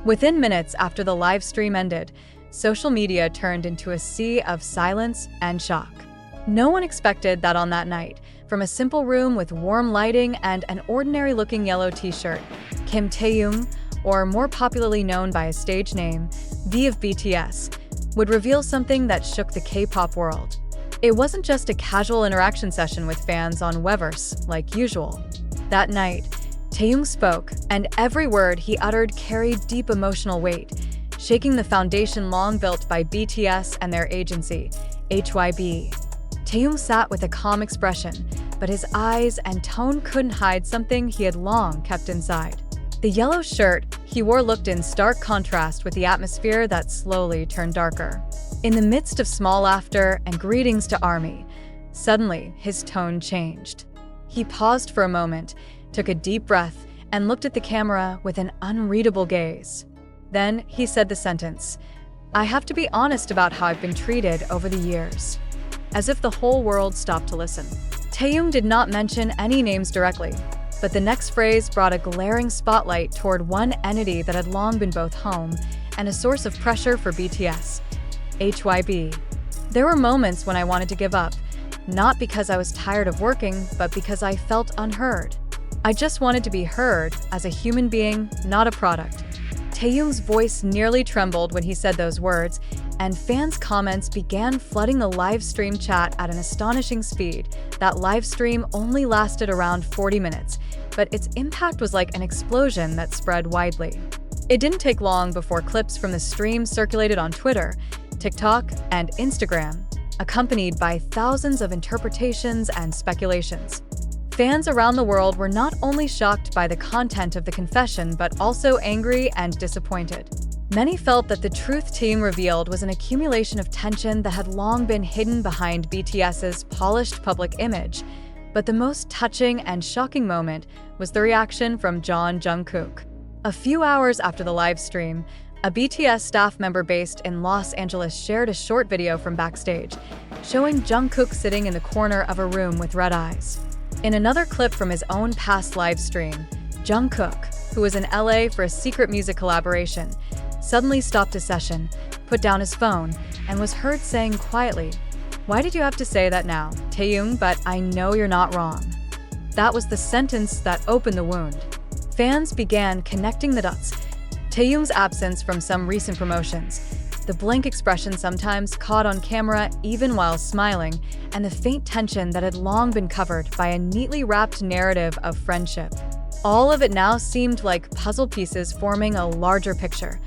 Within minutes after the live stream ended, social media turned into a sea of silence and shock. No one expected that on that night, from a simple room with warm lighting and an ordinary-looking yellow t-shirt, Kim Taehyung, or more popularly known by his stage name, V of BTS, would reveal something that shook the K-pop world. It wasn't just a casual interaction session with fans on Weverse, like usual. That night, Taehyung spoke, and every word he uttered carried deep emotional weight, shaking the foundation long built by BTS and their agency, HYBE. Taehyung sat with a calm expression, but his eyes and tone couldn't hide something he had long kept inside. The yellow shirt he wore looked in stark contrast with the atmosphere that slowly turned darker. In the midst of small laughter and greetings to ARMY, suddenly his tone changed. He paused for a moment, took a deep breath, and looked at the camera with an unreadable gaze. Then he said the sentence, "I have to be honest about how I've been treated over the years." As if the whole world stopped to listen. Taehyung did not mention any names directly, but the next phrase brought a glaring spotlight toward one entity that had long been both home and a source of pressure for BTS, HYBE. There were moments when I wanted to give up, not because I was tired of working, but because I felt unheard. I just wanted to be heard as a human being, not a product. Taehyung's voice nearly trembled when he said those words, and fans' comments began flooding the live stream chat at an astonishing speed. That live stream only lasted around 40 minutes, but its impact was like an explosion that spread widely. It didn't take long before clips from the stream circulated on Twitter, TikTok, and Instagram, accompanied by thousands of interpretations and speculations. Fans around the world were not only shocked by the content of the confession, but also angry and disappointed. Many felt that the truth Taehyung revealed was an accumulation of tension that had long been hidden behind BTS's polished public image. But the most touching and shocking moment was the reaction from Jungkook. A few hours after the live stream, a BTS staff member based in Los Angeles shared a short video from backstage, showing Jungkook sitting in the corner of a room with red eyes. In another clip from his own past live stream, Jungkook, who was in LA for a secret music collaboration, suddenly stopped a session, put down his phone, and was heard saying quietly, "Why did you have to say that now, Taehyung, but I know you're not wrong." That was the sentence that opened the wound. Fans began connecting the dots. Taehyung's absence from some recent promotions, the blank expression sometimes caught on camera even while smiling, and the faint tension that had long been covered by a neatly wrapped narrative of friendship. All of it now seemed like puzzle pieces forming a larger picture,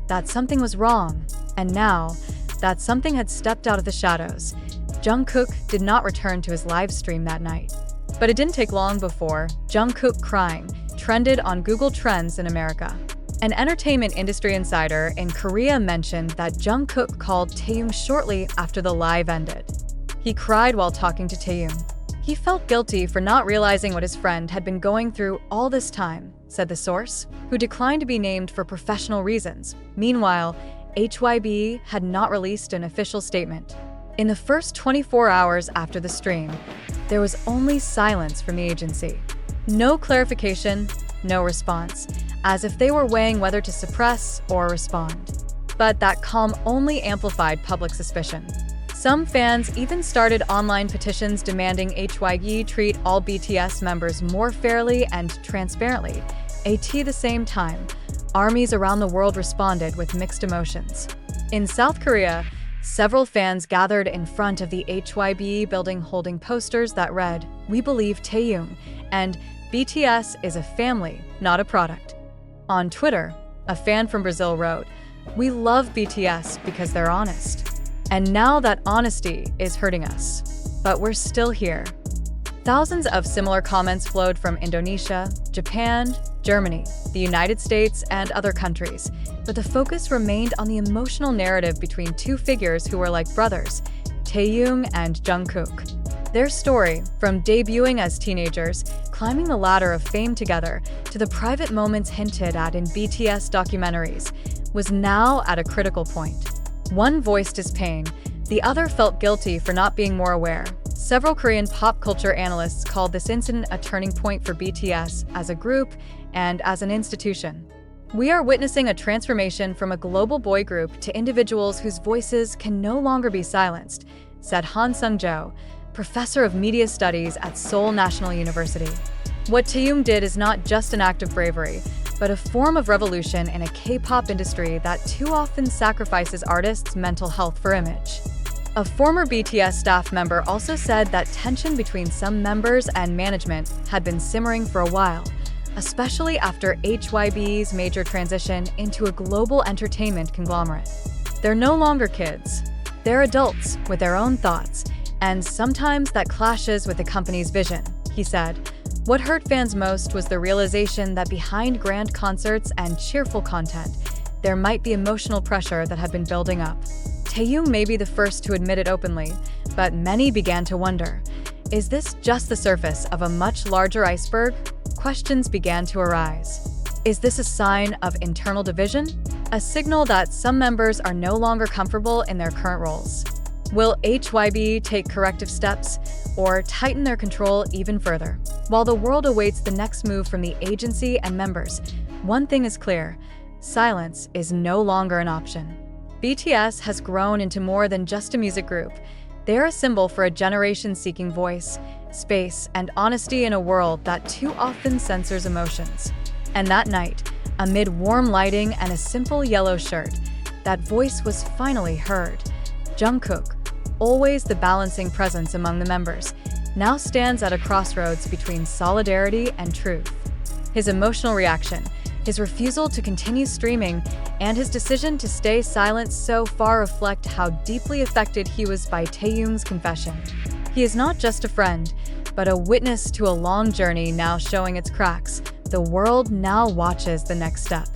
that something was wrong, and now, that something had stepped out of the shadows. Jungkook did not return to his live stream that night. But it didn't take long before Jungkook Crying trended on Google Trends in America. An entertainment industry insider in Korea mentioned that Jungkook called Taehyung shortly after the live ended. He cried while talking to Taehyung. He felt guilty for not realizing what his friend had been going through all this time, said the source, who declined to be named for professional reasons. Meanwhile, HYBE had not released an official statement. In the first 24 hours after the stream, there was only silence from the agency. No clarification, no response, as if they were weighing whether to suppress or respond. But that calm only amplified public suspicion. Some fans even started online petitions demanding HYBE treat all BTS members more fairly and transparently. At the same time, armies around the world responded with mixed emotions. In South Korea, several fans gathered in front of the HYBE building holding posters that read, "We believe Taehyung," and "BTS is a family, not a product." On Twitter, a fan from Brazil wrote, "We love BTS because they're honest. And now that honesty is hurting us. But we're still here." Thousands of similar comments flowed from Indonesia, Japan, Germany, the United States, and other countries, but the focus remained on the emotional narrative between two figures who were like brothers, Taehyung and Jungkook. Their story, from debuting as teenagers, climbing the ladder of fame together, to the private moments hinted at in BTS documentaries, was now at a critical point. One voiced his pain, the other felt guilty for not being more aware. Several Korean pop culture analysts called this incident a turning point for BTS as a group and as an institution. "We are witnessing a transformation from a global boy group to individuals whose voices can no longer be silenced," said Han Sung-jo, professor of media studies at Seoul National University. What Taehyung did is not just an act of bravery, but a form of revolution in a K-pop industry that too often sacrifices artists' mental health for image. A former BTS staff member also said that tension between some members and management had been simmering for a while, especially after HYBE's major transition into a global entertainment conglomerate. "They're no longer kids. They're adults with their own thoughts, and sometimes that clashes with the company's vision," he said. What hurt fans most was the realization that behind grand concerts and cheerful content, there might be emotional pressure that had been building up. Taehyung may be the first to admit it openly, but many began to wonder, is this just the surface of a much larger iceberg? Questions began to arise. Is this a sign of internal division? A signal that some members are no longer comfortable in their current roles? Will HYBE take corrective steps or tighten their control even further? While the world awaits the next move from the agency and members, one thing is clear: silence is no longer an option. BTS has grown into more than just a music group. They are a symbol for a generation seeking voice, space, and honesty in a world that too often censors emotions. And that night, amid warm lighting and a simple yellow shirt, that voice was finally heard. Jungkook, always the balancing presence among the members, now stands at a crossroads between solidarity and truth. His emotional reaction, his refusal to continue streaming, and his decision to stay silent so far reflect how deeply affected he was by Taehyung's confession. He is not just a friend, but a witness to a long journey now showing its cracks. The world now watches the next step.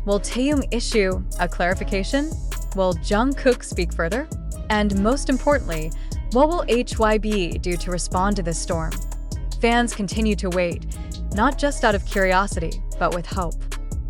Will Taehyung issue a clarification? Will Jungkook speak further? And most importantly, what will HYBE do to respond to this storm? Fans continue to wait, not just out of curiosity, but with hope.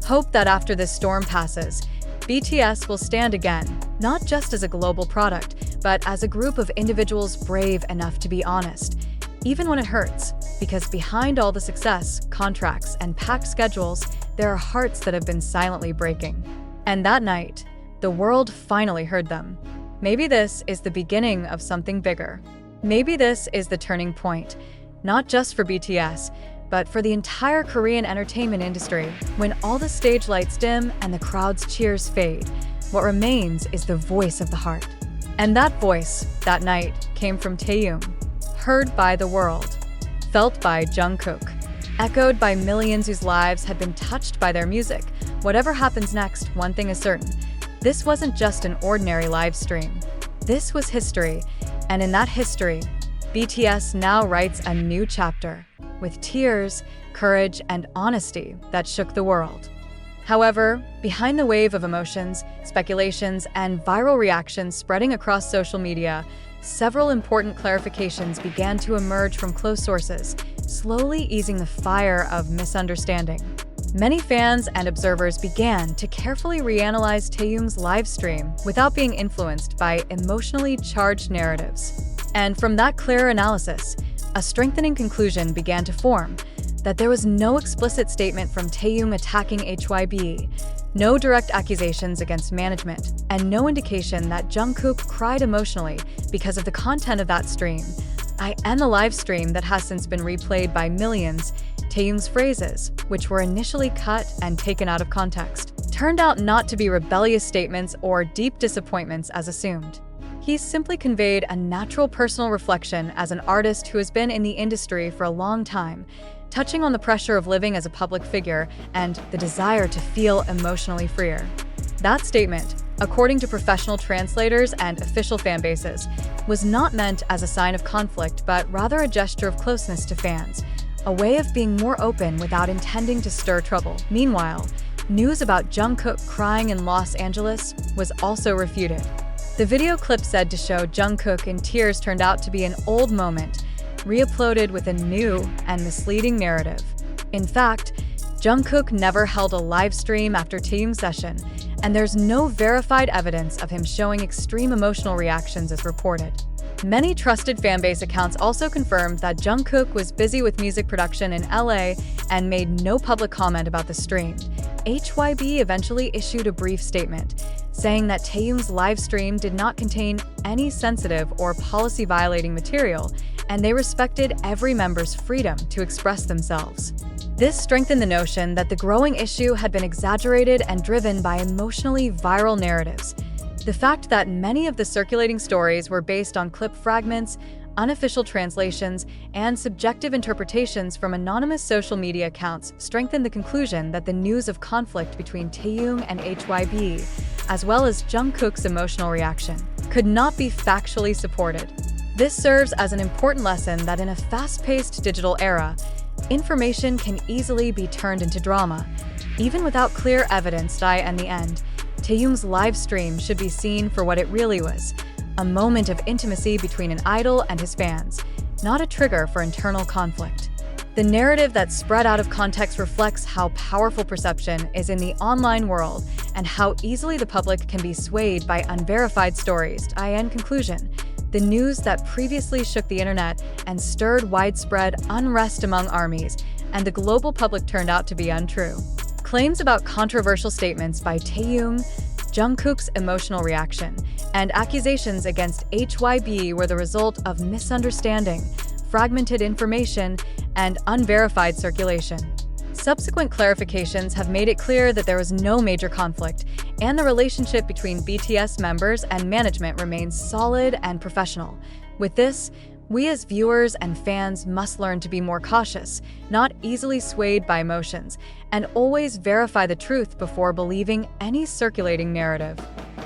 Hope that after this storm passes, BTS will stand again, not just as a global product, but as a group of individuals brave enough to be honest, even when it hurts, because behind all the success, contracts, and packed schedules, there are hearts that have been silently breaking. And that night, the world finally heard them. Maybe this is the beginning of something bigger. Maybe this is the turning point, not just for BTS, but for the entire Korean entertainment industry. When all the stage lights dim and the crowd's cheers fade, what remains is the voice of the heart. And that voice, that night, came from Taehyung, heard by the world, felt by Jungkook, echoed by millions whose lives had been touched by their music. Whatever happens next, one thing is certain: this wasn't just an ordinary live stream. This was history, and in that history, BTS now writes a new chapter, with tears, courage, and honesty that shook the world. However, behind the wave of emotions, speculations, and viral reactions spreading across social media, several important clarifications began to emerge from close sources, slowly easing the fire of misunderstanding. Many fans and observers began to carefully reanalyze Taehyung's live stream without being influenced by emotionally charged narratives. And from that clear analysis, a strengthening conclusion began to form: that there was no explicit statement from Taehyung attacking HYBE, no direct accusations against management, and no indication that Jungkook cried emotionally because of the content of that stream. And the live stream that has since been replayed by millions, Taehyung's phrases, which were initially cut and taken out of context, turned out not to be rebellious statements or deep disappointments as assumed. He simply conveyed a natural personal reflection as an artist who has been in the industry for a long time, touching on the pressure of living as a public figure and the desire to feel emotionally freer. That statement, according to professional translators and official fanbases, was not meant as a sign of conflict, but rather a gesture of closeness to fans, a way of being more open without intending to stir trouble. Meanwhile, news about Jungkook crying in Los Angeles was also refuted. The video clip said to show Jungkook in tears turned out to be an old moment, re-uploaded with a new and misleading narrative. In fact, Jungkook never held a live stream after Taehyung's session, and there's no verified evidence of him showing extreme emotional reactions as reported. Many trusted fanbase accounts also confirmed that Jungkook was busy with music production in LA and made no public comment about the stream. HYBE eventually issued a brief statement, saying that Taehyung's live stream did not contain any sensitive or policy-violating material, and they respected every member's freedom to express themselves. This strengthened the notion that the growing issue had been exaggerated and driven by emotionally viral narratives. The fact that many of the circulating stories were based on clip fragments, unofficial translations, and subjective interpretations from anonymous social media accounts strengthened the conclusion that the news of conflict between Taehyung and HYBE, as well as Jungkook's emotional reaction, could not be factually supported. This serves as an important lesson that in a fast-paced digital era, information can easily be turned into drama. Even without clear evidence, in the end, Taehyung's live stream should be seen for what it really was, a moment of intimacy between an idol and his fans, not a trigger for internal conflict. The narrative that spread out of context reflects how powerful perception is in the online world and how easily the public can be swayed by unverified stories. In conclusion, the news that previously shook the internet and stirred widespread unrest among armies and the global public turned out to be untrue. Claims about controversial statements by Taehyung, Jungkook's emotional reaction, and accusations against HYBE were the result of misunderstanding, fragmented information, and unverified circulation. Subsequent clarifications have made it clear that there was no major conflict, and the relationship between BTS members and management remains solid and professional. With this, we as viewers and fans must learn to be more cautious, not easily swayed by emotions, and always verify the truth before believing any circulating narrative.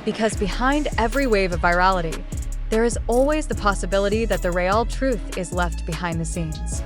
Because behind every wave of virality, there is always the possibility that the real truth is left behind the scenes.